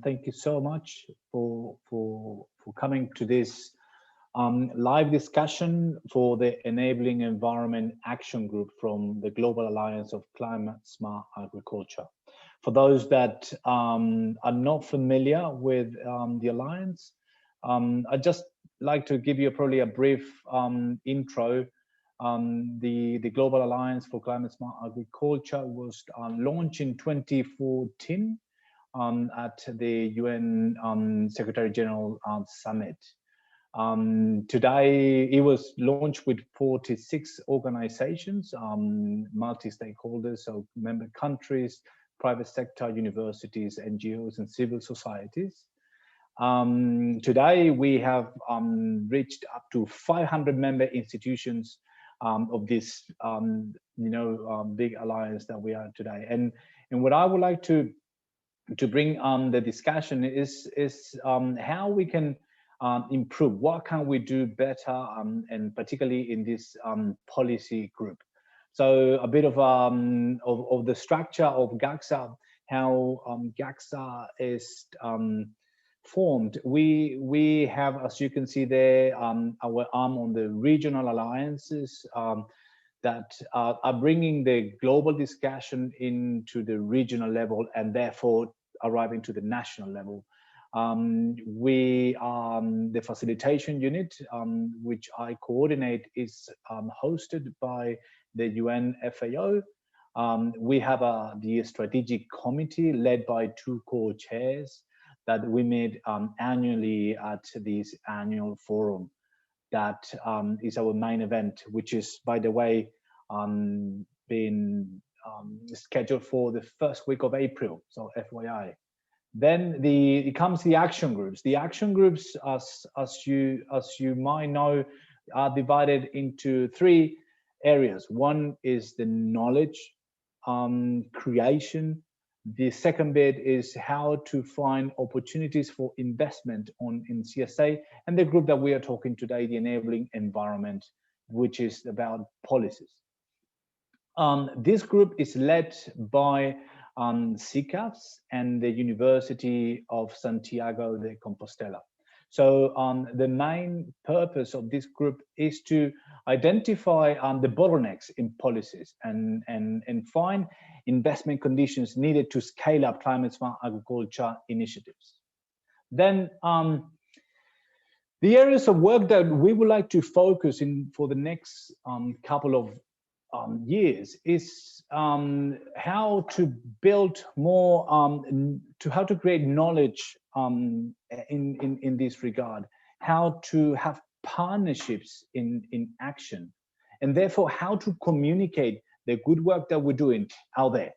Thank you so much for coming to this live discussion for the Enabling Environment Action Group from the Global Alliance of Climate Smart Agriculture. For those that are not familiar with the Alliance, I'd just like to give you probably a brief intro. The Global Alliance for Climate Smart Agriculture was launched in 2014 at the UN Secretary General Summit. Today, it was launched with 46 organizations, multi-stakeholders, so member countries, private sector, universities, NGOs, and civil societies. Today, we have reached up to 500 member institutions of this, big alliance that we are today. And what I would like to bring the discussion is how we can improve. What can we do better, and particularly in this policy group. So a bit of the structure of GACSA, how GACSA is formed. We have, as you can see there, our arm on the regional alliances that are bringing the global discussion into the regional level and therefore arriving to the national level. We the facilitation unit, which I coordinate, is hosted by the UN FAO. We have the strategic committee led by two co-chairs that we meet annually at this annual forum. That is our main event, which is, by the way, been scheduled for the first week of April, so FYI. Then it comes the action groups. The action groups, as you might know, are divided into three areas. One is the knowledge creation. The second bit is how to find opportunities for investment in CSA, and the group that we are talking today, the enabling environment, which is about policies. This group is led by CCAFs and the University of Santiago de Compostela. So the main purpose of this group is to identify the bottlenecks in policies and find investment conditions needed to scale up climate smart agriculture initiatives. Then the areas of work that we would like to focus in for the next couple of years is how to build more, how to create knowledge in this regard, how to have partnerships in action, and therefore how to communicate the good work that we're doing out there.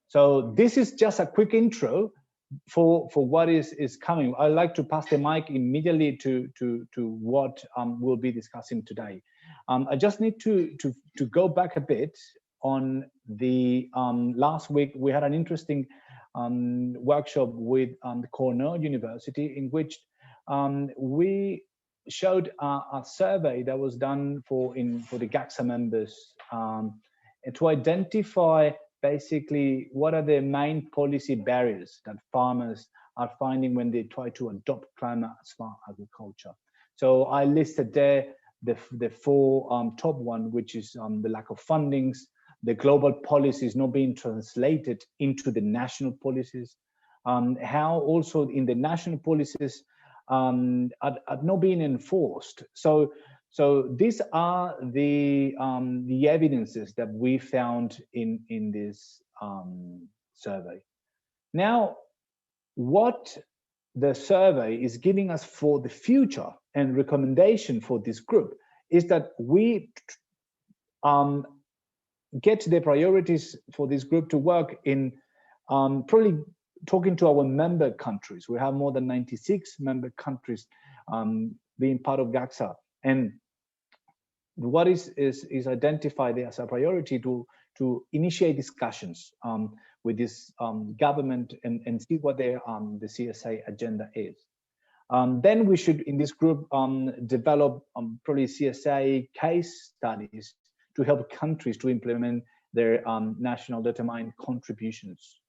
So this is just a quick intro for what is coming. I'd like to pass the mic immediately to what we'll be discussing today. I just need to go back a bit on the last week. We had an interesting workshop with Cornell University in which we showed a survey that was done for the GACSA members to identify basically what are the main policy barriers that farmers are finding when they try to adopt climate smart agriculture. So I listed there the four top one, which is the lack of fundings, the global policies not being translated into the national policies, how also in the national policies are not being enforced. So these are the evidences that we found in this survey. Now, what the survey is giving us for the future and recommendation for this group is that we get the priorities for this group to work in probably talking to our member countries. We have more than 96 member countries being part of GACSA, and what is identified as a priority to initiate discussions with this government and see what the CSA agenda is. Then we should, in this group, develop probably CSA case studies to help countries to implement their national determined contributions.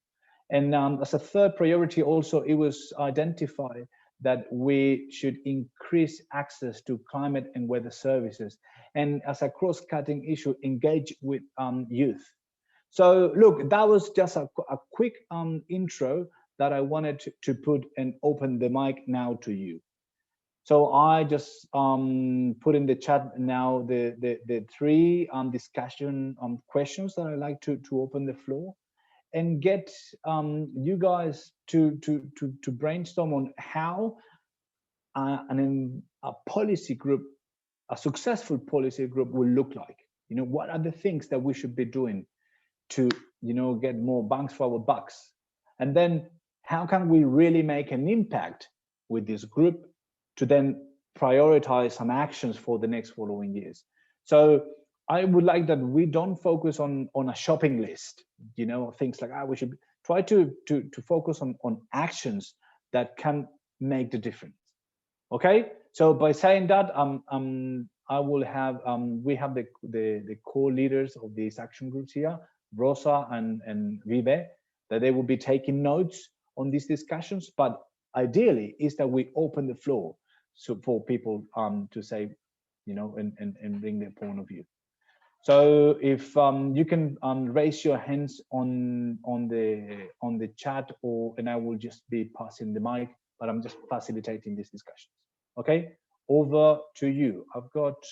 And as a third priority also, it was identified that we should increase access to climate and weather services. And as a cross-cutting issue, engage with youth. So look, that was just a quick intro that I wanted to put and open the mic now to you. So I just put in the chat now the three discussion questions that I'd like to open the floor and get you guys to brainstorm on how a policy group, a successful policy group will look like. You know, what are the things that we should be doing to, you know, get more bangs for our bucks? And then how can we really make an impact with this group to then prioritize some actions for the next following years? So I would like that we don't focus on a shopping list, you know, things like, we should try to focus on actions that can make the difference. Okay, so by saying that, I will have we have the core leaders of these action groups here, Rosa and Vive, that they will be taking notes on these discussions. But ideally, is that we open the floor so for people to say, you know, and bring their point of view. So if you can raise your hands on the chat, and I will just be passing the mic, but I'm just facilitating these discussions. Okay, over to you. I've got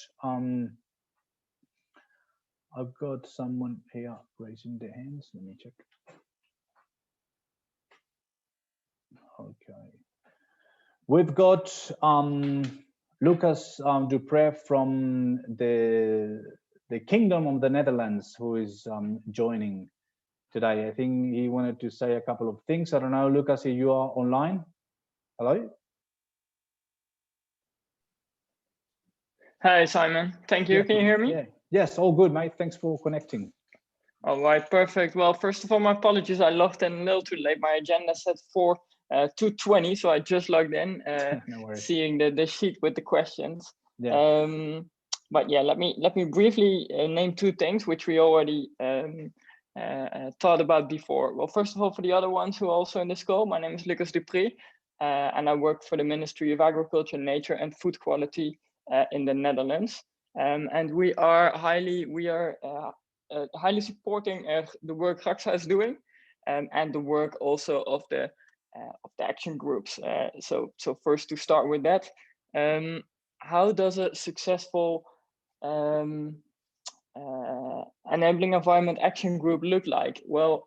someone here raising their hands. Let me check. Okay, we've got Lucas Dupre from the Kingdom of the Netherlands, who is joining today. I think he wanted to say a couple of things. I don't know, Lucas, if you are online. Hello. Hi, Simon. Thank you. Yeah. Can you hear me? Yeah. Yes, all good, mate. Thanks for connecting. All right, perfect. Well, first of all, my apologies. I logged in a little too late. My agenda said for 2:20, so I just logged in, no seeing the sheet with the questions. Yeah. But yeah, let me briefly name two things which we already thought about before. Well, first of all, for the other ones who are also in this call, my name is Lucas Dupre, and I work for the Ministry of Agriculture, Nature and Food Quality in the Netherlands. And we are highly supporting the work GACSA is doing, and the work also of the action groups. So first, to start with that, how does a successful enabling environment action group look like? Well,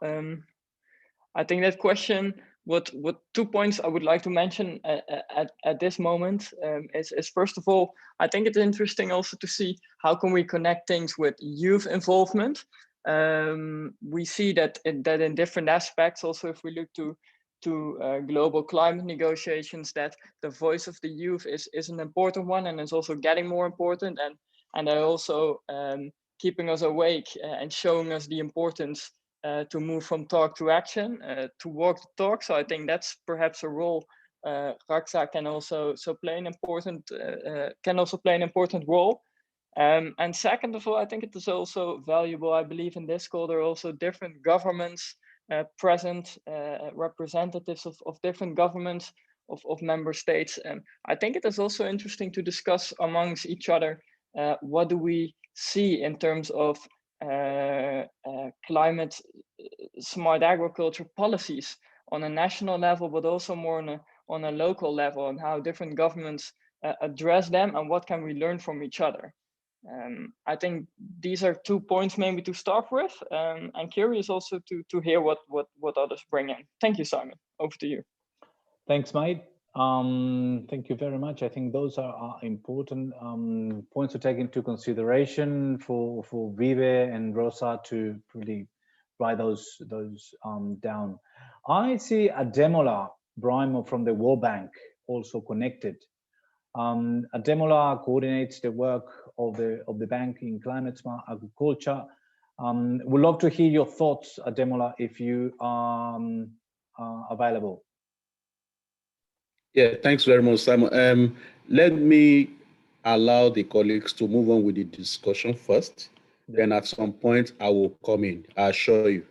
I think that question, what 2 points I would like to mention at this moment is first of all, I think it's interesting also to see how can we connect things with youth involvement. We see that in different aspects, also if we look to global climate negotiations, that the voice of the youth is an important one, and is also getting more important, and they're also keeping us awake and showing us the importance to move from talk to action, to walk the talk. So I think that's perhaps a role GACSA can also play an important role. And second of all, I think it is also valuable. I believe in this call there are also different governments present, representatives of different governments of member states. And I think it is also interesting to discuss amongst each other what do we see in terms of climate smart agriculture policies on a national level, but also more on a local level, and how different governments address them, and what can we learn from each other. I think these are 2 points maybe to start with. I'm curious also to hear what others bring in. Thank you, Simon. Over to you. Thanks, mate. Thank you very much. I think those are important points to take into consideration for Vive and Rosa to really write those down. I see Ademola Brimo from the World Bank also connected. Ademola coordinates the work of the bank in climate smart agriculture. We'd love to hear your thoughts, Ademola, if you are available. Yeah, thanks very much, Simon. Let me allow the colleagues to move on with the discussion first. Yeah. Then at some point, I will come in, I assure you,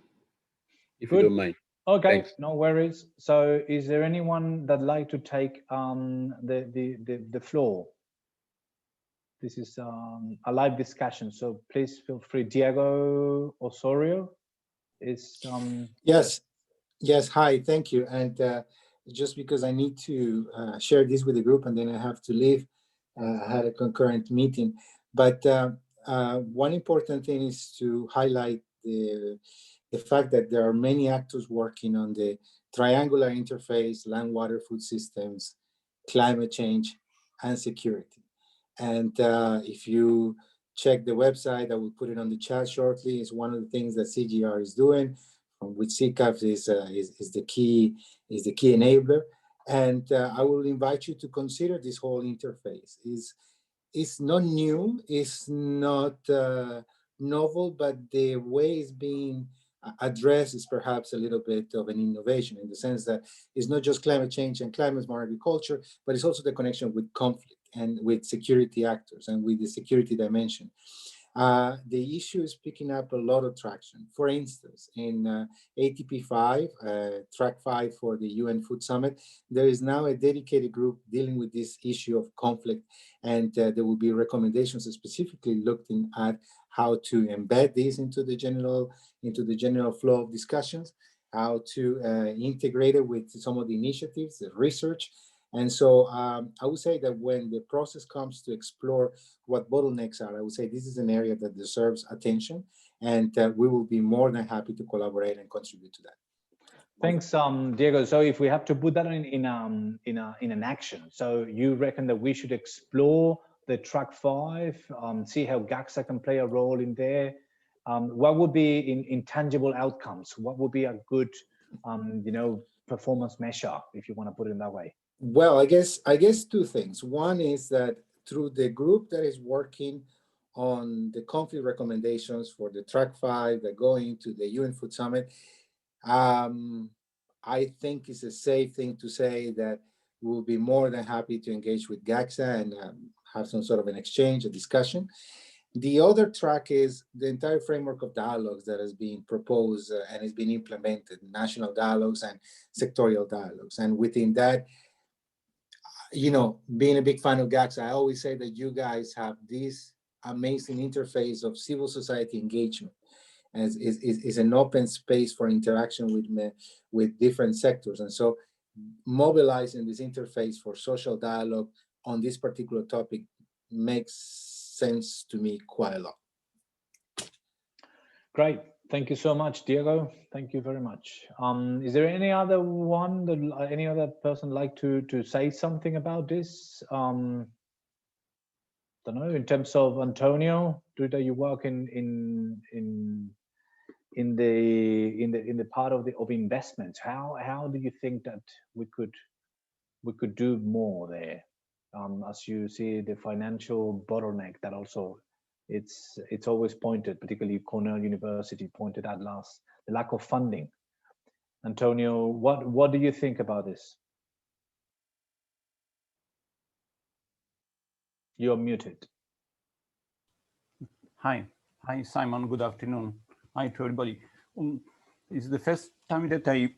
if you don't mind. Okay, Thanks. no worries. So is there anyone that'd like to take the floor? This is a live discussion, so please feel free. Diego Osorio is Yes, hi, thank you. And just because I need to share this with the group and then I have to leave, I had a concurrent meeting. But one important thing is to highlight the fact that there are many actors working on the triangular interface, land, water, food systems, climate change, and security. And if you check the website, I will put it on the chat shortly. It's one of the things that CGR is doing, which CCAF is the key enabler. And I will invite you to consider this whole interface. It's not new, it's not novel, but the way it's being addressed is perhaps a little bit of an innovation in the sense that it's not just climate change and climate smart agriculture, but it's also the connection with conflict and with security actors and with the security dimension. The issue is picking up a lot of traction. For instance, in ATP 5, track 5 for the UN Food Summit, there is now a dedicated group dealing with this issue of conflict, and there will be recommendations specifically looking at how to embed this into the general flow of discussions, how to integrate it with some of the initiatives, the research. And so I would say that when the process comes to explore what bottlenecks are, I would say this is an area that deserves attention, and we will be more than happy to collaborate and contribute to that. Thanks, Diego. So if we have to put that in an action, so you reckon that we should explore the track 5, see how GACSA can play a role in there. What would be in tangible outcomes? What would be a good, performance measure, if you want to put it in that way? Well, I guess two things. One is that through the group that is working on the conflict recommendations for the track 5 that go into the UN Food Summit, I think it's a safe thing to say that we'll be more than happy to engage with GACSA and have some sort of an exchange, a discussion. The other track is the entire framework of dialogues that has been proposed and is being implemented, national dialogues and sectorial dialogues. And within that, being a big fan of GACSA, I always say that you guys have this amazing interface of civil society engagement, as is an open space for interaction with different sectors. And so mobilizing this interface for social dialogue on this particular topic makes sense to me quite a lot. Great. Thank you so much, Diego. Thank you very much. Is there any other any other person like to say something about this? Don't know, in terms of Antonio, do you work in the part of investments? How do you think that we could do more there? As you see, the financial bottleneck that also it's always pointed, particularly Cornell University pointed at the lack of funding. Antonio, what do you think about this? You're muted. Hi, Simon. Good afternoon. Hi to everybody. It's the first time that I'm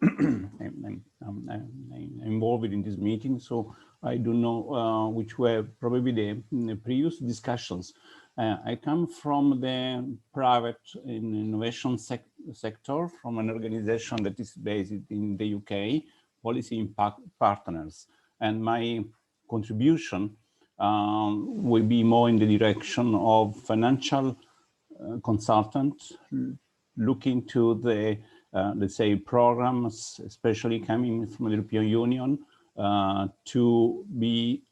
involved in this meeting, so I don't know which were probably the previous discussions. I come from the private innovation sector, from an organization that is based in the UK, Policy Impact Partners, and my contribution will be more in the direction of financial consultant, looking to the, let's say, programs, especially coming from the European Union, to be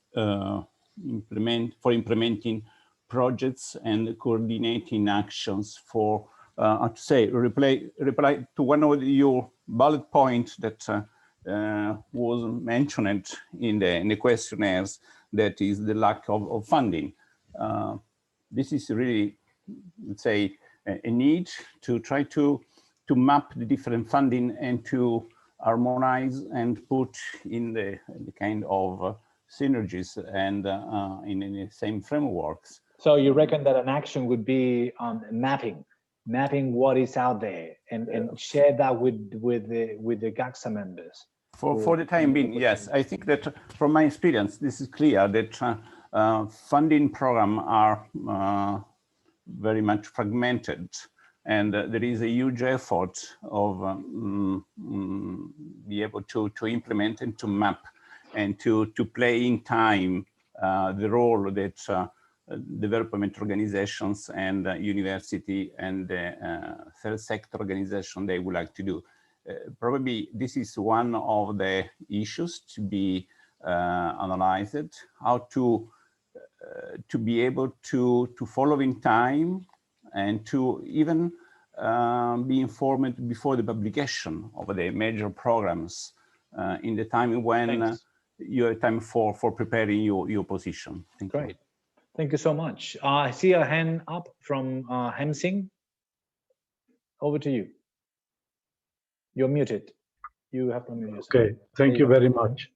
implementing projects and coordinating actions for, to say, reply to one of your bullet points that was mentioned in the questionnaires, that is the lack of funding. This is really, let's say, a need to try to map the different funding and to harmonize and put in the kind of synergies and in the same frameworks. So you reckon that an action would be mapping mapping what is out there and share that with the GACSA members. For the time being, yes. I think that from my experience, this is clear that funding programs are very much fragmented, and there is a huge effort of be able to implement and to map and to play in time the role that development organizations and university and third sector organization they would like to do. Probably this is one of the issues to be analyzed, how to be able to follow in time and to even be informed before the publication of the major programs in the time when you have time for preparing your position. Thank you. Great. Thank you so much. I see a hand up from Hamsing. Over to you. You're muted. You have to unmute yourself. Okay, thank you very much.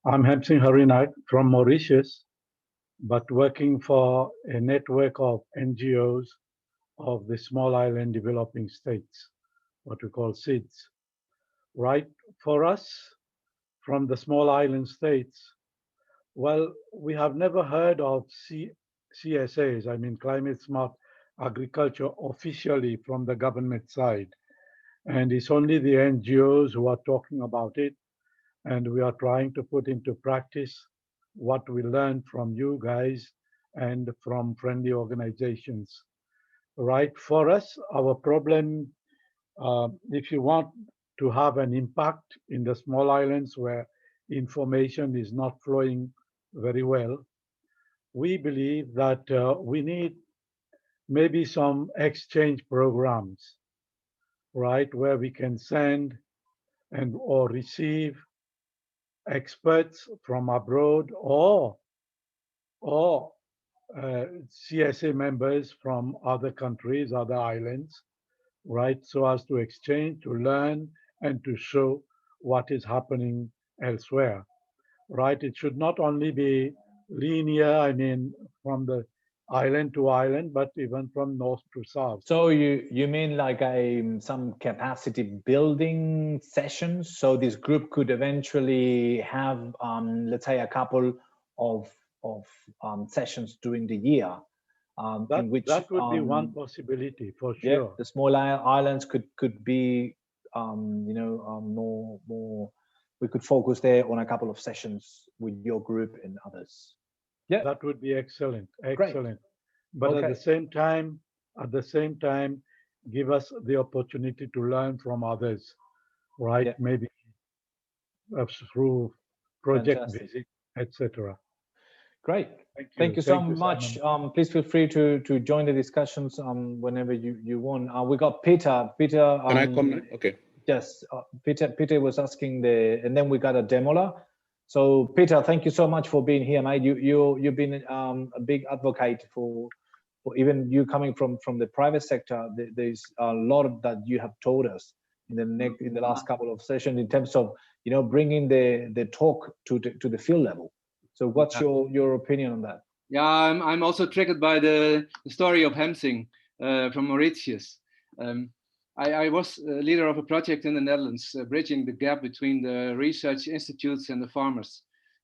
I'm Hamsing Harinath from Mauritius, but working for a network of NGOs of the small island developing states, what we call SIDS. Right, for us from the small island states, well, we have never heard of CSAs, I mean climate smart agriculture, officially from the government side. And it's only the NGOs who are talking about it. And we are trying to put into practice what we learned from you guys and from friendly organizations. Right, for us, our problem, if you want to have an impact in the small islands where information is not flowing very well, we believe that we need maybe some exchange programs, right, where we can send and or receive experts from abroad or CSA members from other countries, other islands, right, so as to exchange, to learn, and to show what is happening elsewhere, right? It should not only be linear, I mean, from the island to island, but even from north to south. So you mean like some capacity building sessions? So this group could eventually have, let's say, a couple of sessions during the year. In which, that would be one possibility for sure. Yeah, the small islands could be, you know, more. We could focus there on a couple of sessions with your group and others. Yeah, that would be excellent. Excellent. Great. But Okay. at the same time, give us the opportunity to learn from others, right? Yeah. Maybe through project Fantastic. visit, etc. Great. Thank you. Thank you so much. Please feel free to join the discussions whenever you want. We got Peter. Peter. Can I come? Okay. Yes, Peter was asking and then we got a Demola. So Peter, thank you so much for being here, mate. You've been a big advocate for even you coming from the private sector. There's a lot that you have told us in the last couple of sessions in terms of, you know, bringing the talk to the field level. So what's your opinion on that? Yeah, I'm also triggered by the story of Hamsing from Mauritius. I was leader of a project in the Netherlands, bridging the gap between the research institutes and the farmers.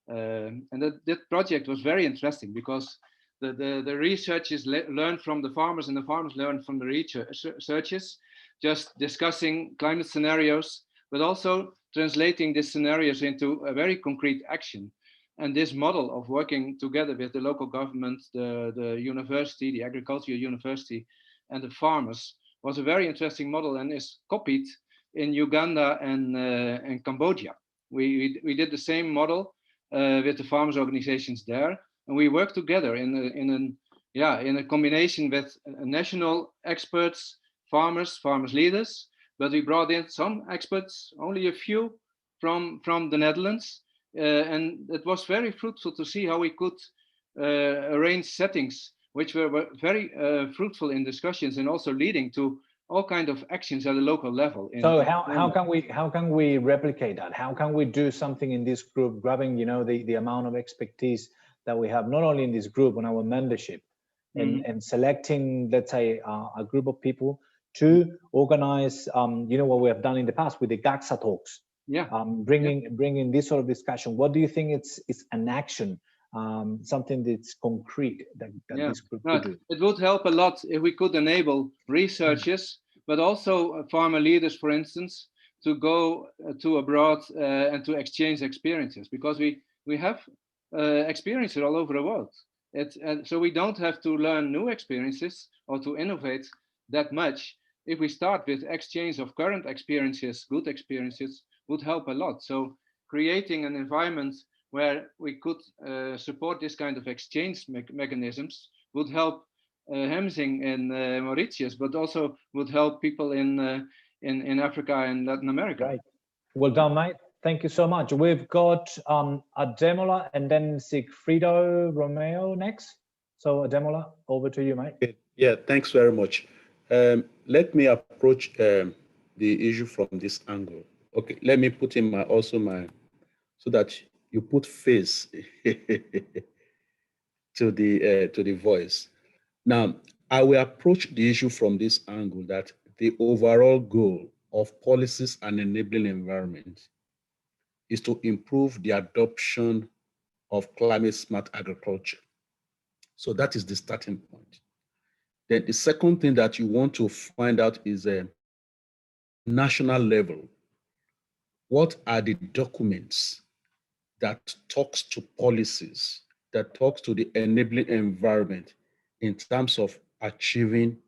And that project was very interesting because the researchers learned from the farmers and the farmers learned from the researchers, just discussing climate scenarios, but also translating these scenarios into a very concrete action. And this model of working together with the local government, the university, the agricultural university, and the farmers was a very interesting model and is copied in Uganda and Cambodia. We did the same model with the farmers organizations there, and we worked together in a combination with national experts, farmers leaders, but we brought in some experts, only a few from the Netherlands, and it was very fruitful to see how we could arrange settings which were very fruitful in discussions and also leading to all kinds of actions at a local level. So how can we replicate that? How can we do something in this group, grabbing, you know, the amount of expertise that we have not only in this group on our membership, and selecting, let's say, a group of people to organize, you know, what we have done in the past with the GACSA talks. Yeah. Bringing this sort of discussion. What do you think it's an action, something that's concrete that this group could do? It would help a lot if we could enable researchers, but also farmer leaders, for instance, to go to abroad and to exchange experiences, because we have experiences all over the world. So we don't have to learn new experiences or to innovate that much. If we start with exchange of current experiences, good experiences, would help a lot. So creating an environment where we could support this kind of exchange mechanisms would help Hemsing in Mauritius, but also would help people in Africa and Latin America. Right. Well done, mate. Thank you so much. We've got Ademola and then Sigfrido Romeo next. So Ademola, over to you, mate. Okay. Yeah, thanks very much. Let me approach the issue from this angle. Okay, let me put in my so that you put face to the voice. Now, I will approach the issue from this angle, that the overall goal of policies and enabling environment is to improve the adoption of climate smart agriculture. So that is the starting point. Then the second thing that you want to find out is a national level. What are the documents that talks to policies, that talks to the enabling environment in terms of achieving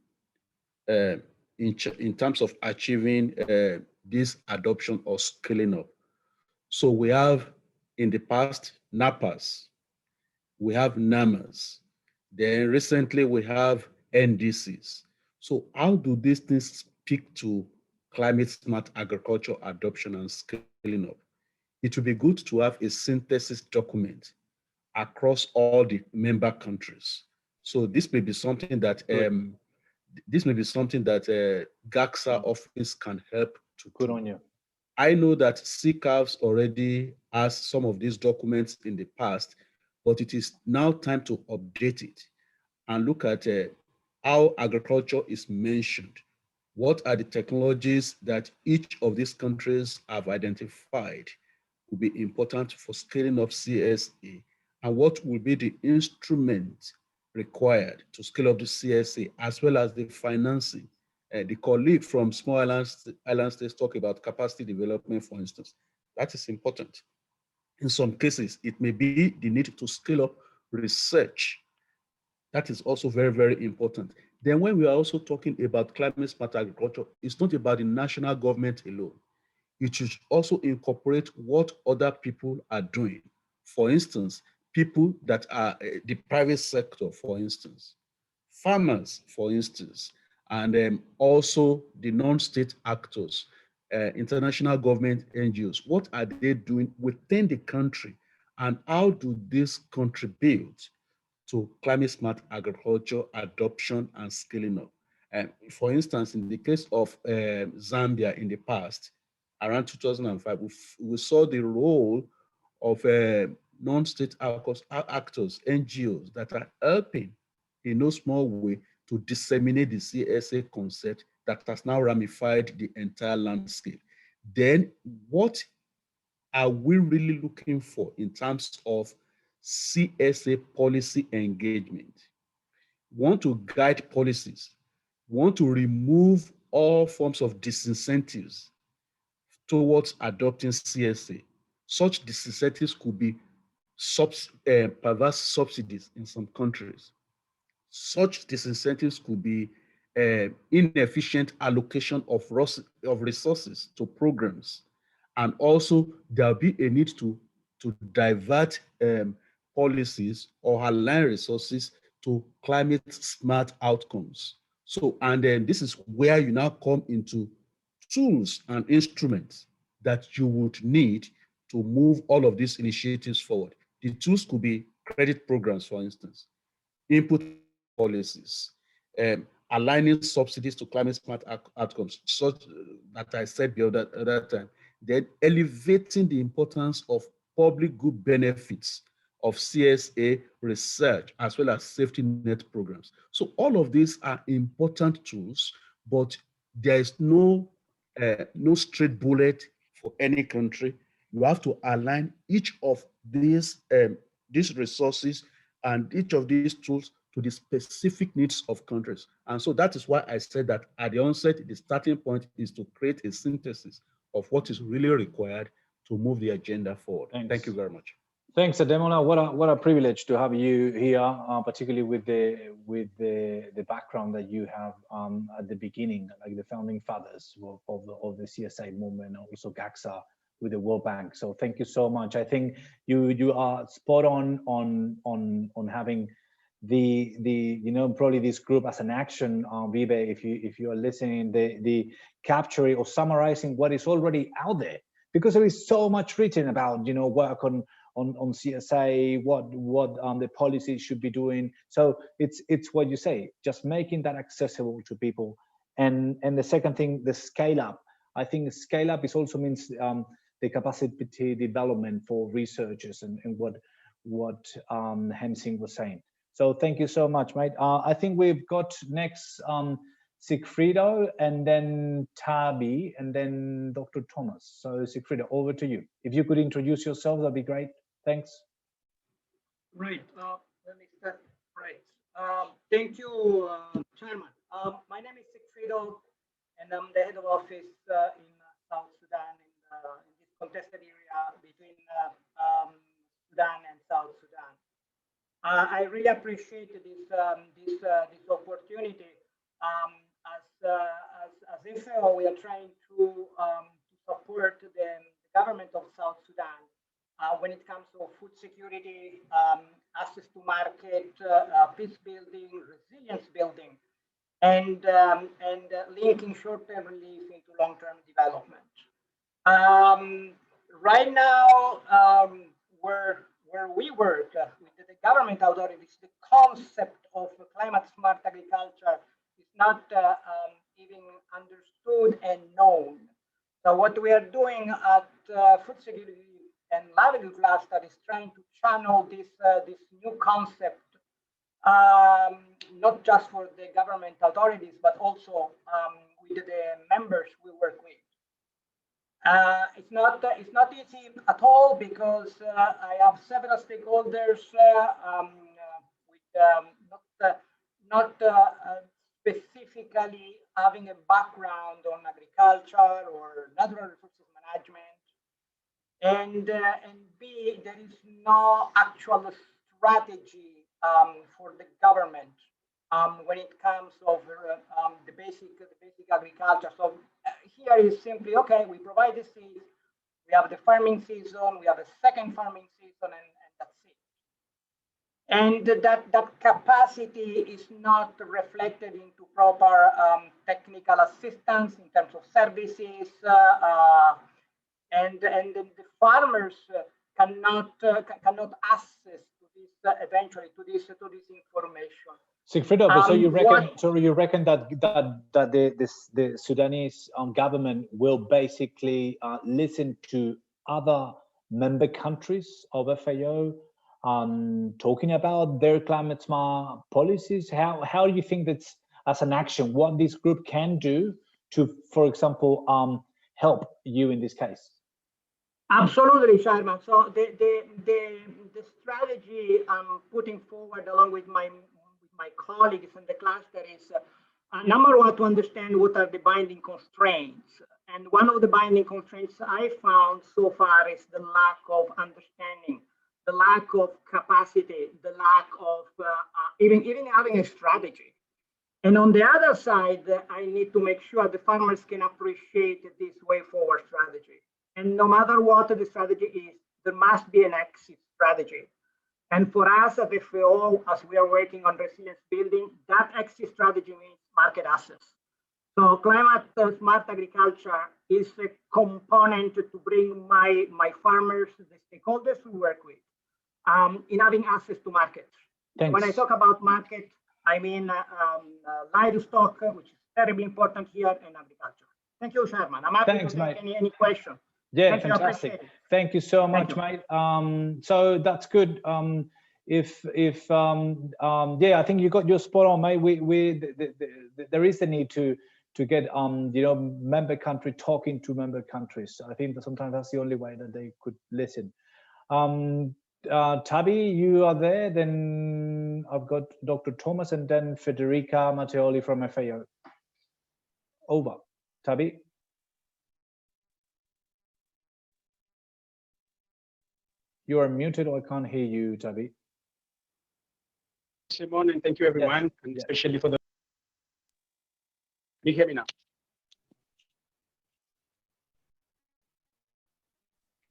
this adoption or scaling up? So we have in the past NAPAs, we have NAMAs, then recently we have NDCs. So how do these things speak to climate smart agriculture adoption and scaling up? It would be good to have a synthesis document across all the member countries. So this may be something that GACSA office can help to Good on you. I know that CCAVS already has some of these documents in the past, but it is now time to update it and look at how agriculture is mentioned. What are the technologies that each of these countries have identified will be important for scaling up CSA, and what will be the instrument required to scale up the CSA, as well as the financing. The colleague from small island states talk about capacity development, for instance. That is important. In some cases, it may be the need to scale up research. That is also very, very important. Then when we are also talking about climate smart agriculture, it's not about the national government alone. It should also incorporate what other people are doing. For instance, people that are the private sector, for instance, farmers, for instance, and also the non-state actors, international government NGOs. What are they doing within the country, and how do this contribute to climate smart agriculture adoption and scaling up? For instance, in the case of Zambia in the past, around 2005, we saw the role of non-state actors, NGOs that are helping in no small way to disseminate the CSA concept that has now ramified the entire landscape. Then what are we really looking for in terms of CSA policy engagement? We want to guide policies. We want to remove all forms of disincentives towards adopting CSA. Such disincentives could be perverse subsidies in some countries. Such disincentives could be inefficient allocation of resources to programs. And also there'll be a need to divert policies or align resources to climate smart outcomes. So, and then this is where you now come into tools and instruments that you would need to move all of these initiatives forward. The tools could be credit programs, for instance, input policies, aligning subsidies to climate smart outcomes, such that I said the other time, then elevating the importance of public good benefits of CSA research, as well as safety net programs. So all of these are important tools, but there is no straight bullet for any country. You have to align each of these resources and each of these tools to the specific needs of countries. And so that is why I said that at the onset, the starting point is to create a synthesis of what is really required to move the agenda forward. Thanks. Thank you very much. Thanks, Ademola. What a privilege to have you here, particularly with the background that you have at the beginning, like the founding fathers of the CSA movement, also GACSA with the World Bank. So thank you so much. I think you are spot on having the probably this group as an action, Vive, if you are listening, the capturing or summarizing what is already out there, because there is so much written about work on CSA, what the policies should be doing. So it's what you say, just making that accessible to people. And the second thing, the scale up. I think scale up is also means the capacity development for researchers and what Hemsing was saying. So thank you so much, mate. I think we've got next Sigfrido, and then Tabi, and then Dr. Thomas. So Sigfrido, over to you. If you could introduce yourself, that'd be great. Thanks. Right. Let me start. Right. Thank you, Chairman. My name is Sigfrido, and I'm the head of office in South Sudan, in this contested area between Sudan and South Sudan. I really appreciate this opportunity. As IFO, we are trying to support the government of South Sudan when it comes to food security, access to market, peace building, resilience building, and linking short-term relief into long-term development. Right now, where we work with the government authorities, the concept of climate smart agriculture is not even understood and known. So what we are doing at Food Security and Livelihood Cluster is trying to channel this new concept, not just for the government authorities, but also with the members we work with. It's not easy at all, because I have several stakeholders with not specifically having a background on agriculture or natural resources management, and B, there is no actual strategy for the government when it comes over the basic agriculture. So here is simply, okay, we provide the seeds, we have the farming season, we have a second farming season, and that's it. And that capacity is not reflected into proper technical assistance in terms of services, and the farmers cannot access to this eventually to this information. Sigfrido, so you reckon that the Sudanese government will basically listen to other member countries of FAO talking about their climate smart policies? How do you think that's as an action, what this group can do to, for example, help you in this case? Absolutely, Sharma. So the strategy I'm putting forward along with my colleagues in the cluster is number one, to understand what are the binding constraints. And one of the binding constraints I found so far is the lack of understanding, the lack of capacity, the lack of even having a strategy. And on the other side, I need to make sure the farmers can appreciate this way forward strategy. And no matter what the strategy is, there must be an exit strategy. And for us at FAO, as we are working on resilience building, that exit strategy means market access. So climate smart agriculture is a component to bring my farmers, the stakeholders we work with, in having access to markets. Thanks. When I talk about market, I mean livestock, which is terribly important here, and agriculture. Thank you, Sherman. I'm happy to take any question. Yeah, fantastic. Thank you so much, mate. So that's good. Yeah, I think you got your spot on, mate. There is the need to to get member country talking to member countries. I think that sometimes that's the only way that they could listen. Tabi, you are there. Then I've got Dr. Thomas and then Federica Matteoli from FAO. Over, Tabi. You are muted, or I can't hear you, Tabi. Simon, and thank you everyone, and especially for the. Can you hear me now?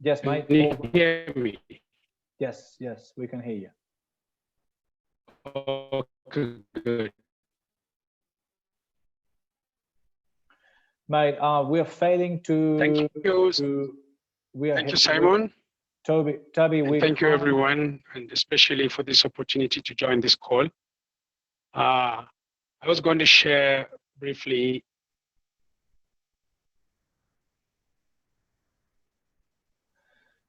Yes, mate. Can you hear me? Yes, yes, we can hear you. Okay, good. Mate, we are failing to. Thank you. Thank you, Simon. Toby, thank you everyone, and especially for this opportunity to join this call. I was going to share briefly.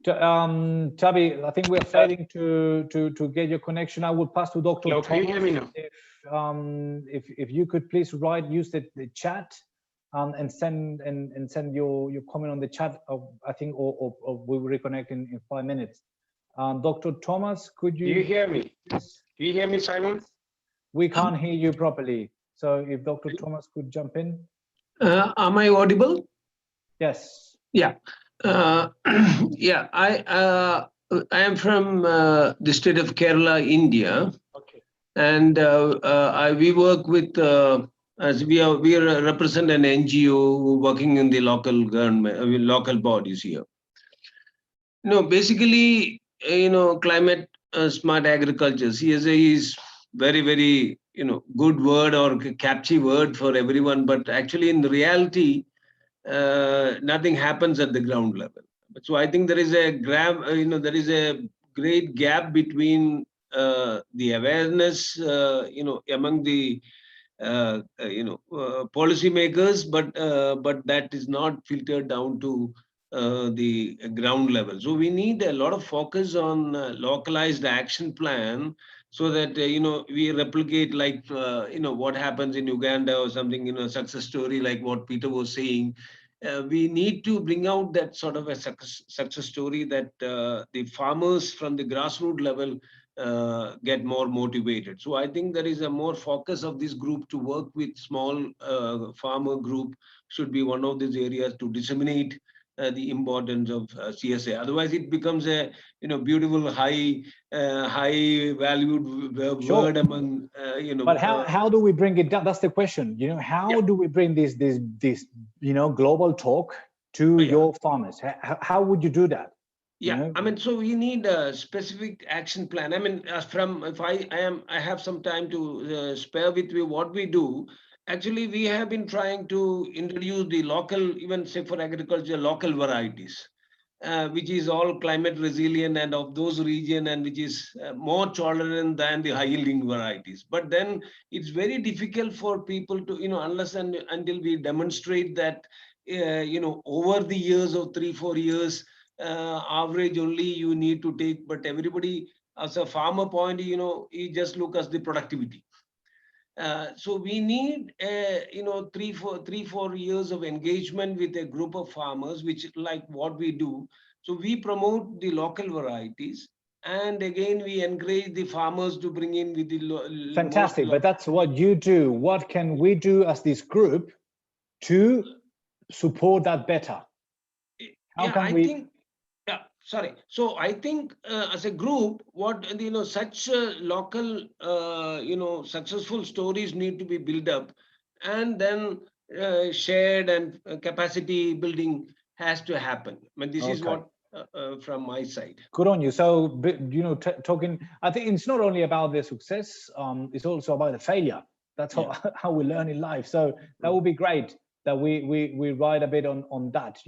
Tabi, I think we're failing to get your connection. I will pass to Dr. Hello, Thomas. can you hear me now? If you could please use the chat and send your comment on the chat. I think or we will reconnect in 5 minutes. Dr. Thomas, could you? Do you hear me? Yes. Do you hear me, Simon? We can't hear you properly. So if Dr. Thomas could jump in. Am I audible? Yes. Yeah. Yeah. I am from the state of Kerala, India. Okay. And we work with as we represent an NGO working in the local government, local bodies here. Basically, climate smart agriculture, CSA is very, very, good word or catchy word for everyone, but actually in reality, nothing happens at the ground level. So I think there is a there is a great gap between the awareness, among the policymakers, but that is not filtered down to the ground level. So we need a lot of focus on localized action plan, so that we replicate like what happens in Uganda or something, success story like what Peter was saying. We need to bring out that sort of a success story that the farmers from the grassroots level get more motivated. So I think there is a more focus of this group to work with small farmer group should be one of these areas to disseminate the importance of CSA. Otherwise, it becomes a beautiful high valued word among But how do we bring it down? That's the question. How do we bring this global talk to your farmers? How would you do that? Yeah, I mean, so we need a specific action plan. I mean, if I have some time to spare with you what we do. Actually, we have been trying to introduce the local, even say for agriculture, local varieties, which is all climate resilient and of those region, and which is more tolerant than the high yielding varieties. But then it's very difficult for people to, unless and until we demonstrate that, over the years of 3-4 years, average only you need to take, but everybody as a farmer point, you just look at the productivity. So we need, 3-4 years of engagement with a group of farmers, which like what we do. So we promote the local varieties, and again we encourage the farmers to bring in with the fantastic. But that's what you do. What can we do as this group to support that better? How can we? Sorry. So I think as a group, what such local successful stories need to be built up, and then shared and capacity building has to happen. I mean, this is what from my side. Good on you. So talking, I think it's not only about the success, it's also about the failure. That's how we learn in life. So that would be great that we write a bit on that.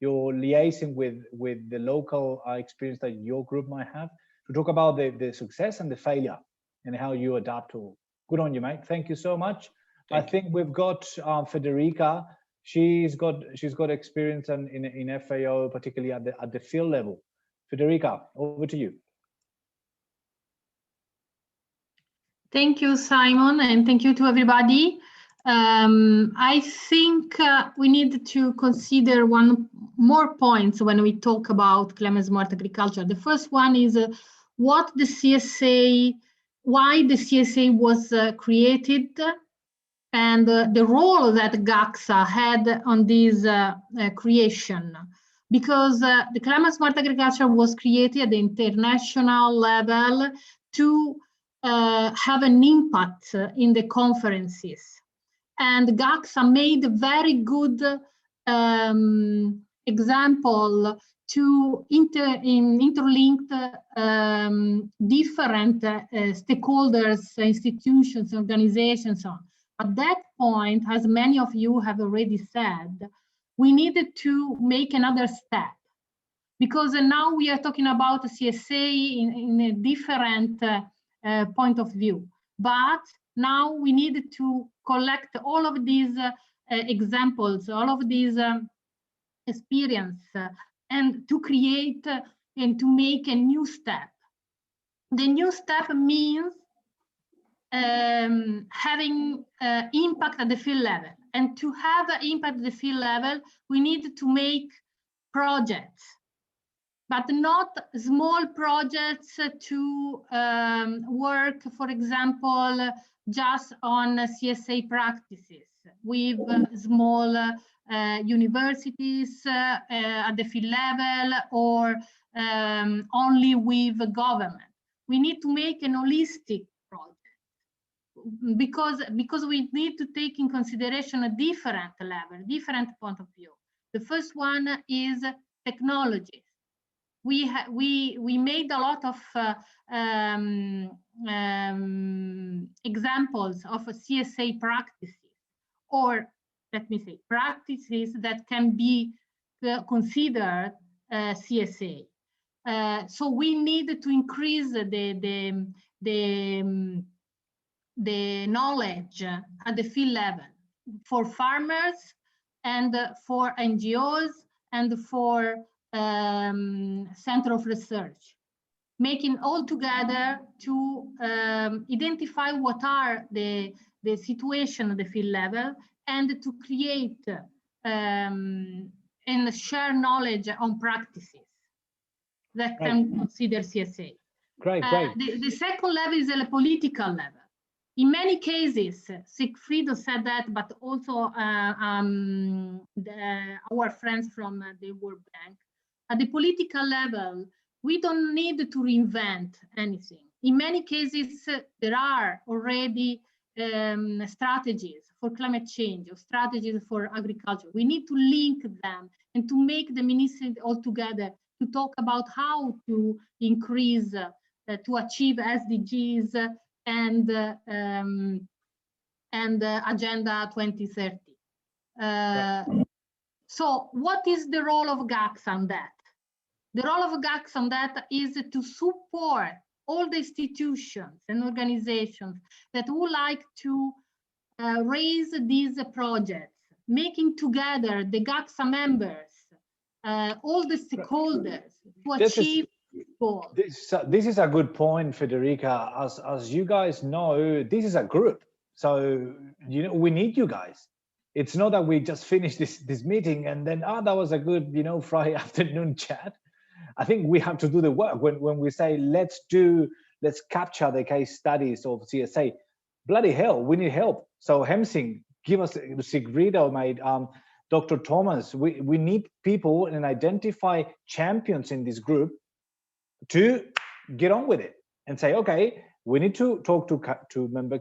You're liaising with the local experience that your group might have to talk about the success and the failure and how you adapt to. Good on you, mate. Thank you so much. I think we've got Federica. She's got experience in FAO, particularly at the field level. Federica, over to you. Thank you, Simon, and thank you to everybody. I think we need to consider one more points when we talk about climate smart agriculture. The first one is what the CSA, why the CSA was created, and the role that GACSA had on this creation. Because the climate smart agriculture was created at the international level to have an impact in the conferences. And GACSA made a very good example to interlink different stakeholders, institutions, organizations, so on. At that point, as many of you have already said, we needed to make another step, because now we are talking about CSA in a different point of view. But now we need to collect all of these examples, all of these experience, and to create and to make a new step. The new step means having impact at the field level. And to have impact at the field level, we need to make projects, but not small projects to work, for example, just on CSA practices with small universities at the field level, or only with government. We need to make an holistic project, because we need to take in consideration a different level, different point of view. The first one is technology. We made a lot of examples of CSA practices, or let me say practices that can be considered CSA. So we need to increase the knowledge at the field level for farmers and for NGOs and for center of research, making all together to identify what are the situation at the field level, and to create and share knowledge on practices that can consider CSA. Great. The second level is a political level. In many cases, Sigfrido said that, but also our friends from the World Bank. At the political level, we don't need to reinvent anything. In many cases, there are already strategies for climate change or strategies for agriculture. We need to link them and to make the ministry all together to talk about how to increase, to achieve SDGs and Agenda 2030. So what is the role of GACSA on that? The role of GACSA on that is to support all the institutions and organizations that would like to raise these projects, making together the GACSA members, all the stakeholders to achieve goals. This is a good point, Federica. As you guys know, this is a group. So, you know, we need you guys. It's not that we just finished this meeting and then, that was a good, you know, Friday afternoon chat. I think we have to do the work. When we say, let's capture the case studies of CSA, bloody hell, we need help. So Hemsing, give us, Sigrido, mate, Dr. Thomas, we need people and identify champions in this group to get on with it and say, okay, we need to talk to member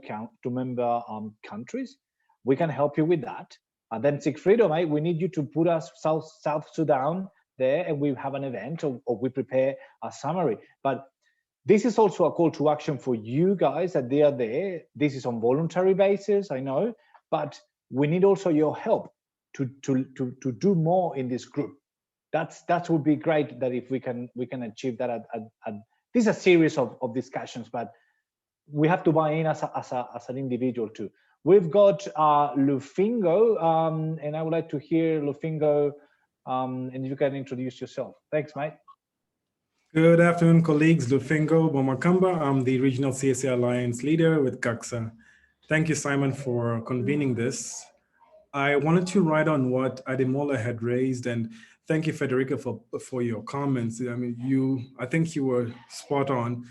countries. We can help you with that. And then Sigfrido, mate, we need you to put us South Sudan there, and we have an event, or we prepare a summary. But this is also a call to action for you guys that they are there. This is on voluntary basis, I know, but we need also your help to do more in this group. That would be great, that if we can achieve that at this is a series of discussions, but we have to buy in as an individual too. We've got Lufingo, and I would like to hear Lufingo, and you can introduce yourself. Thanks, mate. Good afternoon, colleagues. Lufingo Bomakamba. I'm the Regional CSA Alliance leader with GACSA. Thank you, Simon, for convening this. I wanted to write on what Ademola had raised, and thank you, Federica, for your comments. I mean, I think you were spot on.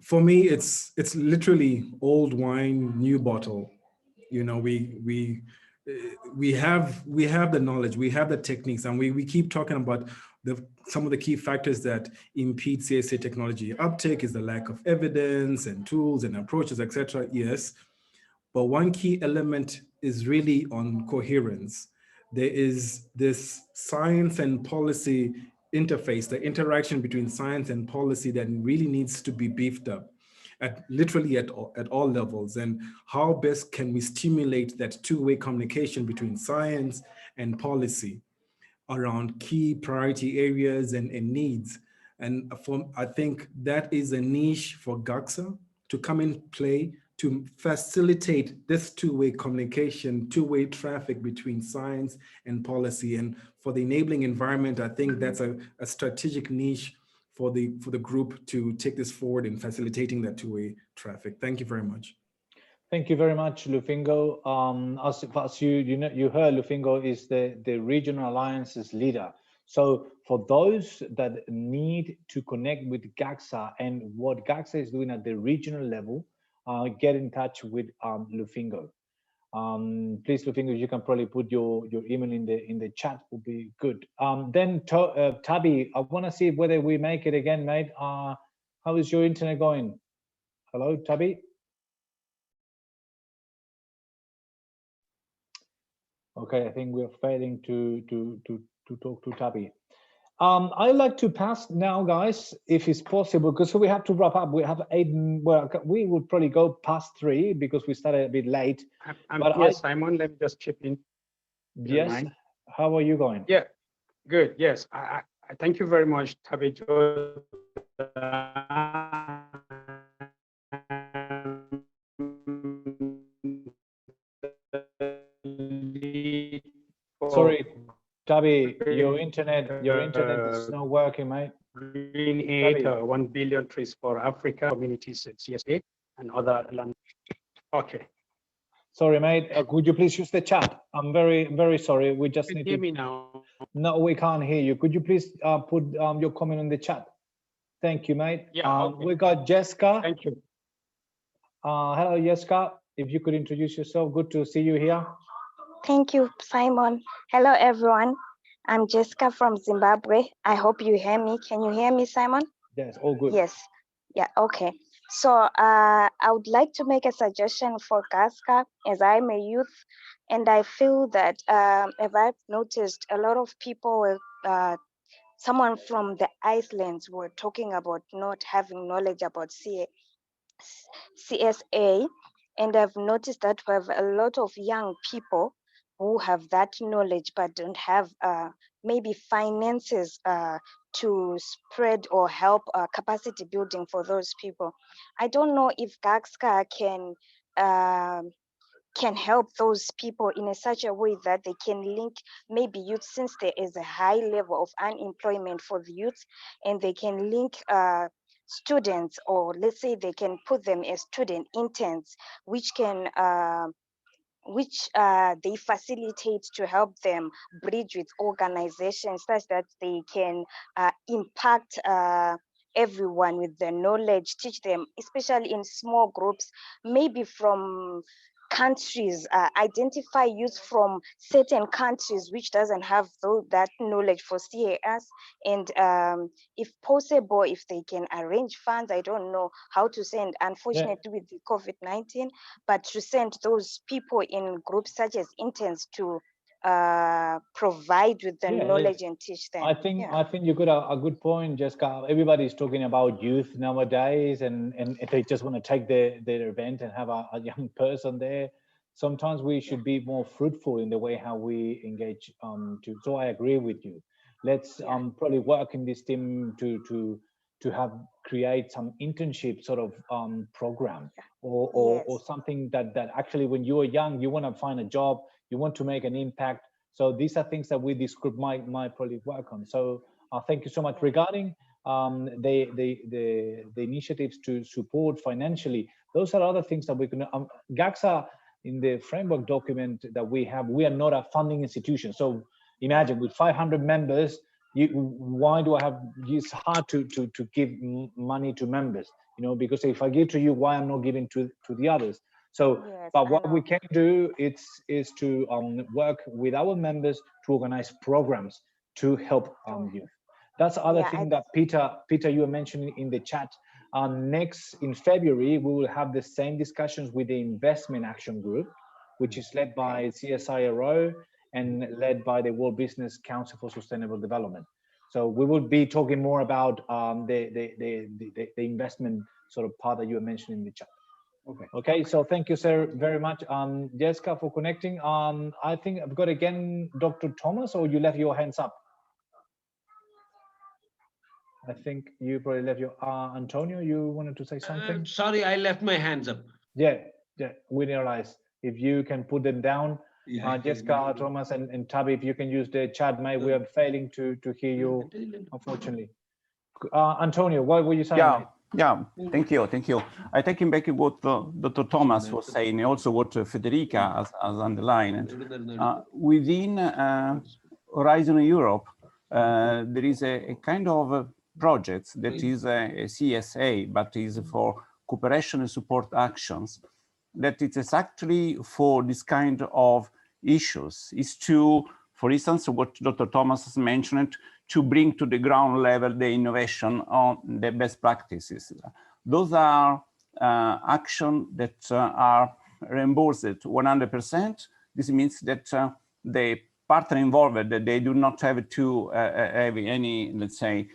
For me, it's literally old wine, new bottle. You know, we have the knowledge, we have the techniques, and we keep talking about some of the key factors that impede CSA technology uptake is the lack of evidence and tools and approaches, etc. Yes, but one key element is really on coherence. There is this science and policy interface, the interaction between science and policy that really needs to be beefed up literally at all levels. And how best can we stimulate that two-way communication between science and policy around key priority areas and needs. And I think that is a niche for GACSA to come in play to facilitate this two-way communication, two-way traffic between science and policy. And for the enabling environment, I think that's a strategic niche for the group to take this forward in facilitating that two-way traffic. Thank you very much. Thank you very much, Lufingo. As you heard, Lufingo is the regional alliances leader. So for those that need to connect with GACSA and what GACSA is doing at the regional level, get in touch with Lufingo. Please, Lufingo, you can probably put your email in the chat, would be good. Then Tabby, I want to see whether we make it again, mate. How is your internet going? Hello, Tabby. Okay, I think we're failing to talk to Tabby. I'd like to pass now, guys, if it's possible, because we have to wrap up. We have 8. Well, we would probably go past 3 because we started a bit late. Yes, Simon, let me just chip in. Yes. How are you going? Yeah, good. Yes, I thank you very much, Tabby. Sorry, Tabby, your internet is not working, mate. Green Aid, 1 billion trees for Africa communities at CSA and other land. Okay. Sorry, mate. Could you please use the chat? I'm very, very sorry. We just need to hear me now. No, we can't hear you. Could you please put your comment in the chat? Thank you, mate. Yeah. Okay. We got Jessica. Thank you. Hello, Jessica. If you could introduce yourself. Good to see you here. Thank you, Simon. Hello, everyone. I'm Jessica from Zimbabwe. I hope you hear me. Can you hear me, Simon? Yes, all good. Yes. Yeah, okay. So I would like to make a suggestion for GACSA, as I'm a youth, and I feel that as I've noticed, a lot of people were, someone from the Icelands were talking about not having knowledge about CSA, and I've noticed that we have a lot of young people who have that knowledge but don't have maybe finances to spread or help capacity building for those people. I don't know if GACSA can help those people in such a way that they can link maybe youth, since there is a high level of unemployment for the youth, and they can link students, or let's say they can put them as student interns, which can they facilitate to help them bridge with organizations such that they can impact everyone with the knowledge, teach them, especially in small groups, maybe from countries, identify youth from certain countries which doesn't have that knowledge for CAS, and if possible, if they can arrange funds, I don't know how to send, unfortunately with the COVID-19, but to send those people in groups such as interns to provide with the knowledge and teach them. I think you got a good point, Jessica. Everybody's talking about youth nowadays, and if they just want to take their event and have a young person there, sometimes we should be more fruitful in the way how we engage. So I agree with you. Let's probably work in this team to create some internship sort of program or something that actually, when you are young, you want to find a job, you want to make an impact. So these are things that we, this group might probably work on. So thank you so much. Regarding the initiatives to support financially. Those are other things that we can. GACSA, in the framework document that we have, we are not a funding institution. So imagine with 500 members, why do I have? It's hard to give money to members, you know, because if I give to you, why I'm not giving to the others? So, Yes, but what we can do is to work with our members to organize programs to help youth. That's the other thing that Peter, you were mentioning in the chat. Next, in February, we will have the same discussions with the Investment Action Group, which is led by CSIRO and led by the World Business Council for Sustainable Development. So we will be talking more about the investment sort of part that you were mentioning in the chat. Okay, so thank you, sir, very much. Jessica, for connecting. I think I've got again Dr. Thomas, or you left your hands up? I think you probably left your, Antonio, you wanted to say something? Sorry, I left my hands up. Yeah, we realize. If you can put them down, Jessica, Thomas, and Tabby, if you can use the chat, mate, we are failing to hear you, unfortunately. Antonio, what were you saying? Yeah, yeah, thank you. I take him back what Dr. Thomas was saying, and also what Federica has underlined. Within Horizon Europe, there is a kind of project that is a CSA, but is for cooperation and support actions, that it is actually for this kind of issues, is to, for instance, what Dr. Thomas has mentioned, to bring to the ground level the innovation on the best practices. Those are actions that are reimbursed 100%. This means that the partner involved, that they do not have to have any, let's say,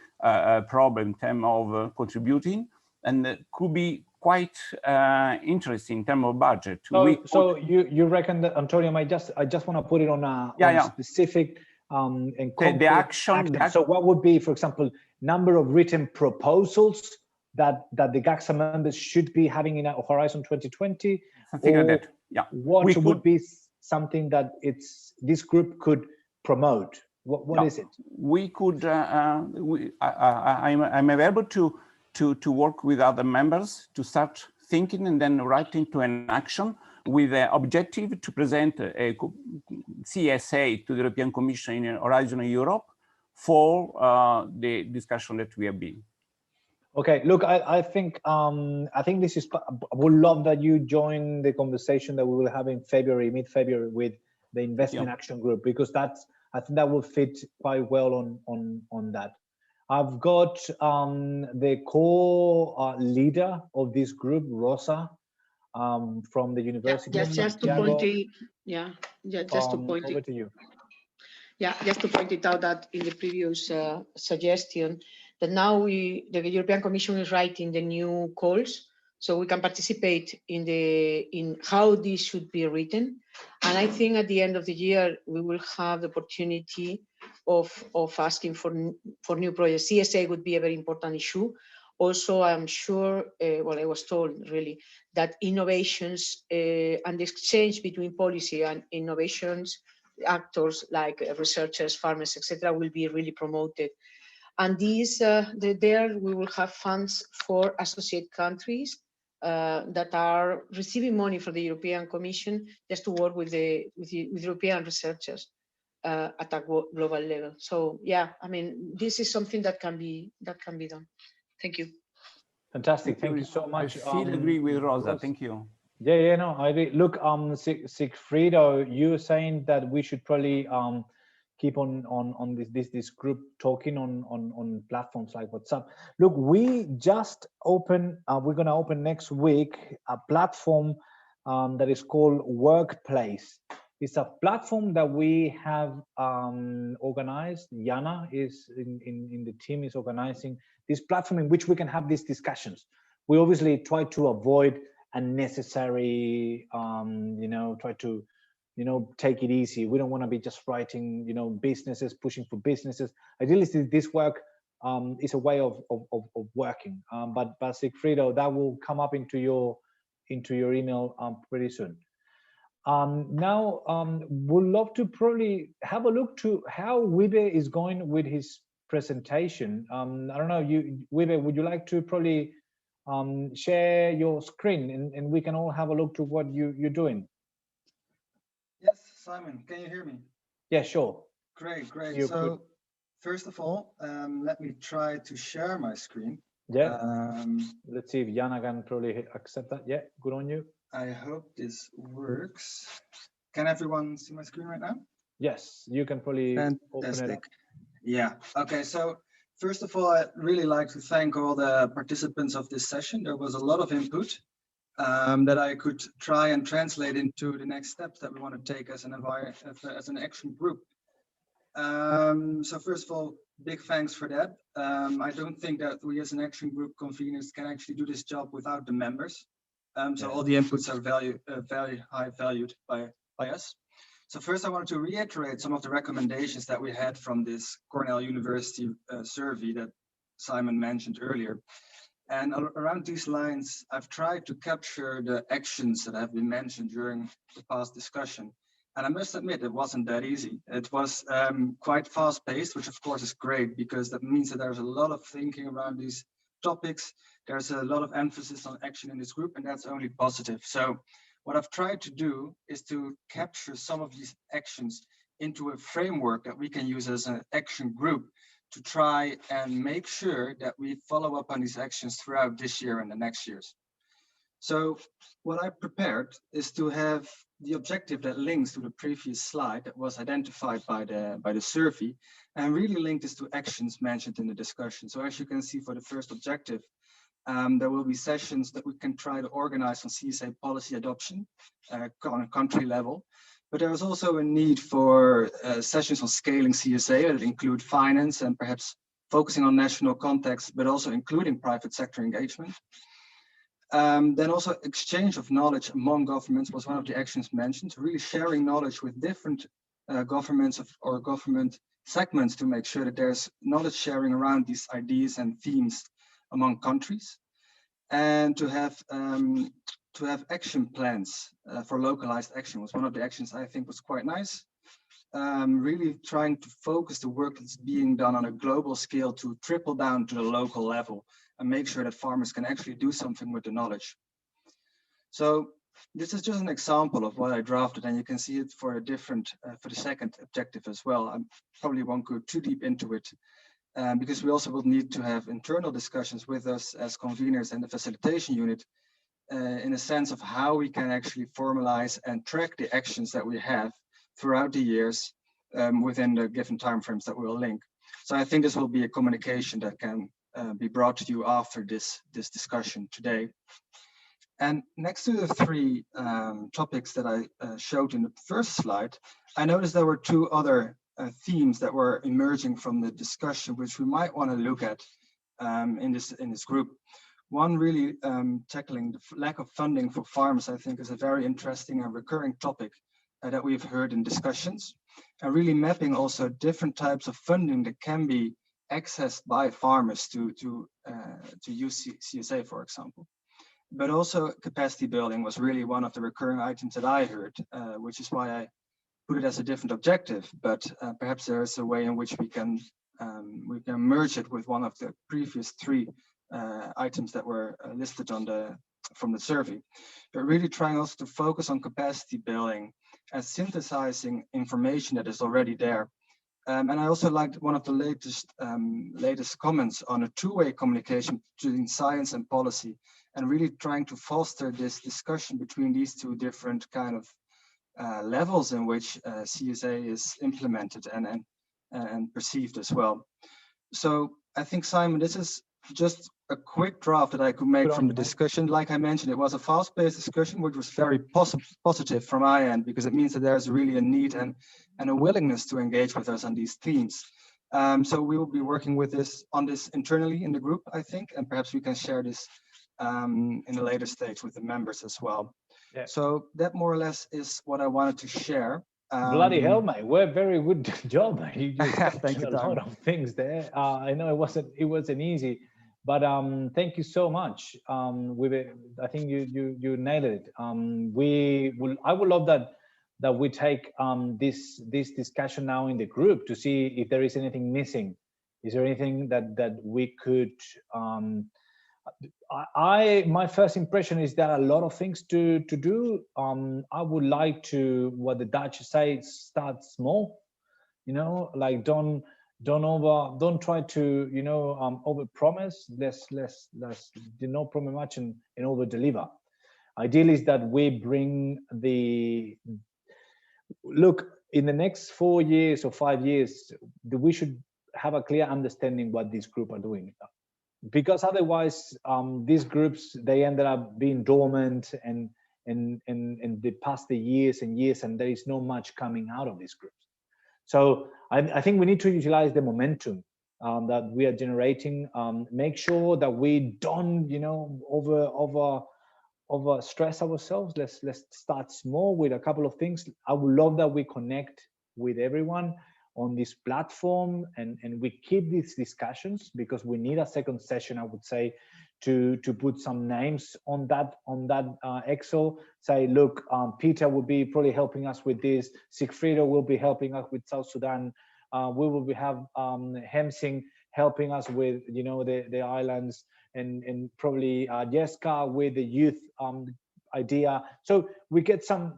problem in terms of contributing, and could be quite interesting in terms of budget. So you reckon that, Antonio, I just want to put it on a specific and the action. So what would be, for example, number of written proposals that the GACSA members should be having in Horizon 2020? Something like that. Yeah. What would be something that this group could promote? What is it? We could. I'm available to work with other members to start thinking and then writing to an action with the objective to present a CSA to the European Commission in Horizon Europe for the discussion that we have been. Okay, look, I think this is. I would love that you join the conversation that we will have in February, mid-February, with the Investment Action Group, because I think that will fit quite well on that. I've got the core leader of this group, Rosa, from the University of Santiago. Just to point over to you. Yeah, just to point it out that in the previous suggestion, that now the European Commission is writing the new calls, so we can participate in how this should be written. And I think at the end of the year, we will have the opportunity of asking for new projects. CSA would be a very important issue. Also, I'm sure, well, I was told really that innovations and the exchange between policy and innovations actors like researchers, farmers, etc., will be really promoted. And these, there we will have funds for associate countries that are receiving money from the European Commission just to work with European researchers at a global level. So yeah, I mean, this is something that can be done. Thank you. Fantastic. Thank you so much. I fully agree with Rosa. Thank you. Yeah, no, I agree. Look, Sigfrido, you were saying that we should probably keep on this group talking on platforms like WhatsApp. Look, we just open. We're going to open next week a platform that is called Workplace. It's a platform that we have organized. Yana is in the team is organizing this platform in which we can have these discussions. We obviously try to avoid unnecessary, try to, take it easy. We don't want to be just writing, businesses, pushing for businesses. Ideally, this work is a way of working. But Sigfrido, that will come up into your email pretty soon. Now, we'd love to probably have a look to how Wibe is going with his presentation. I don't know, Wiebe, would you like to probably share your screen and we can all have a look to what you're doing? Yes, Simon, can you hear me? Yeah, sure. Great, great. So first of all, let me try to share my screen. Yeah. Let's see if Jana can probably accept that. Yeah, good on you. I hope this works. Can everyone see my screen right now? Yes, you can probably open it up. Yeah, okay. So first of all, I'd really like to thank all the participants of this session. There was a lot of input that I could try and translate into the next steps that we want to take as an action group. So first of all, big thanks for that. I don't think that we as an action group conveners can actually do this job without the members. So all the inputs are very high valued by us. So first I wanted to reiterate some of the recommendations that we had from this Cornell University survey that Simon mentioned earlier. And around these lines, I've tried to capture the actions that have been mentioned during the past discussion. And I must admit, it wasn't that easy. It was quite fast paced, which of course is great because that means that there's a lot of thinking around these topics. There's a lot of emphasis on action in this group, and that's only positive. So what I've tried to do is to capture some of these actions into a framework that we can use as an action group to try and make sure that we follow up on these actions throughout this year and the next years. So what I prepared is to have the objective that links to the previous slide that was identified by the survey and really link this to actions mentioned in the discussion. So as you can see for the first objective, there will be sessions that we can try to organize on CSA policy adoption on a country level. But there is also a need for sessions on scaling CSA that include finance and perhaps focusing on national context, but also including private sector engagement. Then also exchange of knowledge among governments was one of the actions mentioned, really sharing knowledge with different governments or government segments to make sure that there's knowledge sharing around these ideas and themes among countries, and to have action plans for localized action was one of the actions I think was quite nice. Really trying to focus the work that's being done on a global scale to trickle down to the local level and make sure that farmers can actually do something with the knowledge. So this is just an example of what I drafted, and you can see it for a different, for the second objective as well. I probably won't go too deep into it because we also will need to have internal discussions with us as conveners and the facilitation unit in a sense of how we can actually formalize and track the actions that we have throughout the years within the given timeframes that we'll link. So I think this will be a communication that can be brought to you after this discussion today. And next to the three topics that I showed in the first slide, I noticed there were two other themes that were emerging from the discussion, which we might want to look at in this group. One really tackling the lack of funding for farmers, I think, is a very interesting and recurring topic that we've heard in discussions, and really mapping also different types of funding that can be accessed by farmers to use CSA, for example. But also capacity building was really one of the recurring items that I heard, which is why I put it as a different objective. But perhaps there is a way in which we can merge it with one of the previous three items that were listed on from the survey. But really trying also to focus on capacity building and synthesizing information that is already there. And I also liked one of the latest comments on a two-way communication between science and policy, and really trying to foster this discussion between these two different kind of levels in which CSA is implemented and perceived as well. So I think, Simon, this is just a quick draft that I could make from the discussion. Like I mentioned, it was a fast-paced discussion, which was very positive from my end, because it means that there's really a need and a willingness to engage with us on these themes. So we will be working with on this internally in the group, I think, and perhaps we can share this in a later stage with the members as well. Yeah. So that more or less is what I wanted to share. Bloody hell, mate! What a very good job. You captured a lot of things there. I know it wasn't easy, but thank you so much. I think you nailed it. I would love that we take this discussion now in the group to see if there is anything missing Is there anything that we could? My first impression is that a lot of things to do. I would like to, what the Dutch say, start small. You know, like don't try to, you know, over promise. Let's do not promise much and over deliver. Ideal is that we bring the look in the next 4 years or 5 years. We should have a clear understanding what this group are doing, because otherwise these groups, they ended up being dormant and they pass the years and years and there is not much coming out of these groups. So I think we need to utilize the momentum that we are generating. Make sure that we don't, you know, over stress ourselves. Let's start small with a couple of things. I would love that we connect with everyone on this platform and we keep these discussions, because we need a second session, I would say, to put some names on that Excel. Say, look, Peter will be probably helping us with this. Sigfrido will be helping us with South Sudan. We will have Hemsing helping us with, you know, the islands, and probably Jeska with the youth idea. So we get some,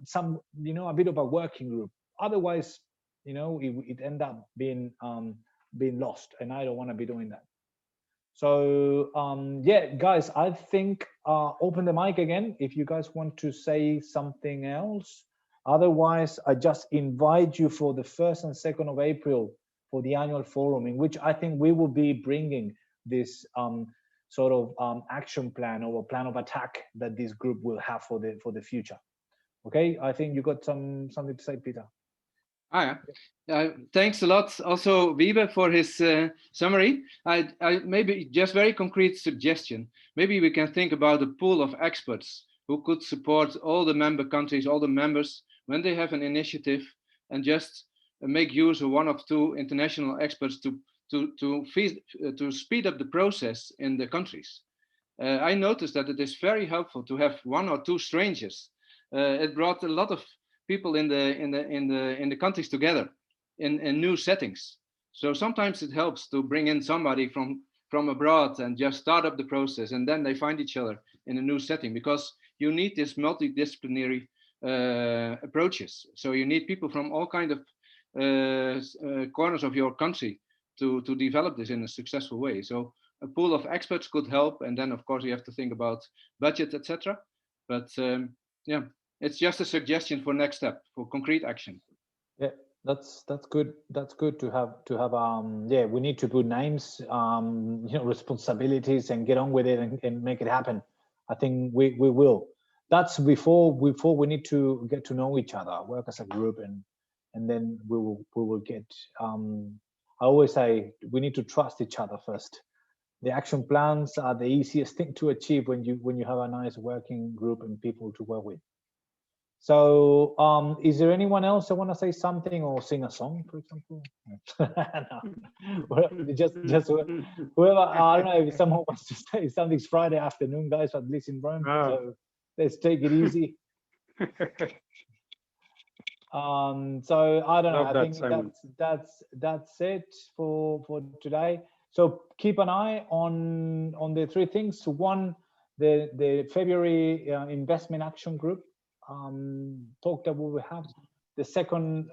you know, a bit of a working group. Otherwise, you know, it end up being lost, and I don't want to be doing that. So yeah, guys, I think open the mic again if you guys want to say something else. Otherwise, I just invite you for the 1st and 2nd of April for the annual forum, in which I think we will be bringing this sort of action plan or plan of attack that this group will have for the future. Okay, I think you got something to say, Peter. Thanks a lot also Wiebe for his summary. I maybe just very concrete suggestion. Maybe we can think about a pool of experts who could support all the member countries, all the members, when they have an initiative, and just make use of 1 or 2 international experts to speed up the process in the countries. I noticed that it is very helpful to have 1 or 2 strangers. It brought a lot of people in the countries together in new settings. So sometimes it helps to bring in somebody from abroad and just start up the process, and then they find each other in a new setting, because you need this multidisciplinary approaches. So you need people from all kind of corners of your country to develop this in a successful way. So a pool of experts could help, and then of course you have to think about budget, etc. But yeah, it's just a suggestion for next step, for concrete action. Yeah, that's good. That's good to have. Yeah, we need to put names, you know, responsibilities, and get on with it and make it happen. I think we will. That's before we need to get to know each other, work as a group, and then we will get. I always say we need to trust each other first. The action plans are the easiest thing to achieve when you have a nice working group and people to work with. So is there anyone else that want to say something or sing a song, for example? No. just whoever. I don't know if someone wants to say something. It's Friday afternoon, guys, at least in Rome. So let's take it easy. So I don't know. I think that's it for today. So keep an eye on the 3 things. So 1, the February investment action group talk that we will have. The second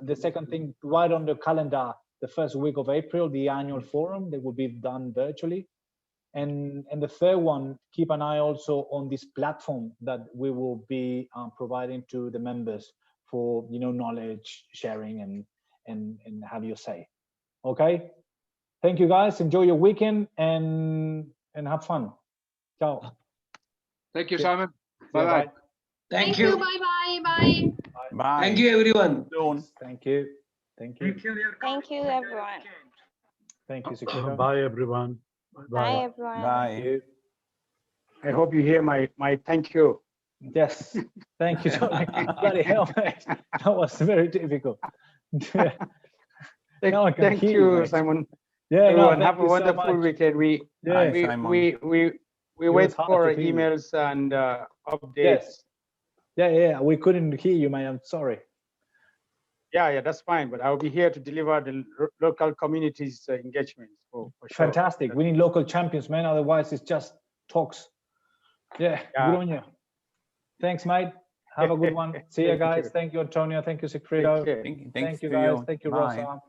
thing, right on the calendar, the 1st week of April, the annual forum that will be done virtually. And the 3rd one, keep an eye also on this platform that we will be providing to the members for, you know, knowledge sharing and have your say. Okay, thank you guys. Enjoy your weekend and have fun. Ciao. Thank you, Simon. Bye bye. Thank you. Bye. Thank you, everyone. Thank you. Thank you. Thank you, everyone. Thank you, Sigfrido. Bye, everyone. Bye, everyone. Bye. I hope you hear my thank you. Yes, thank you. Bloody hell, mate. That was very difficult. Thank you, Simon. Yeah, everyone, no, have a wonderful so weekend. We wait for emails and updates. Yes. Yeah, we couldn't hear you, man. I'm sorry. Yeah, that's fine. But I'll be here to deliver the local communities engagements for sure. Fantastic. We need local champions, man. Otherwise, it's just talks. Yeah, good on you. Thanks, mate. Have a good one. See you guys. Thank you, Antonio. Thank you, Secreto. Thank Thank you, to guys. you. Thank you, Bye. Rosa.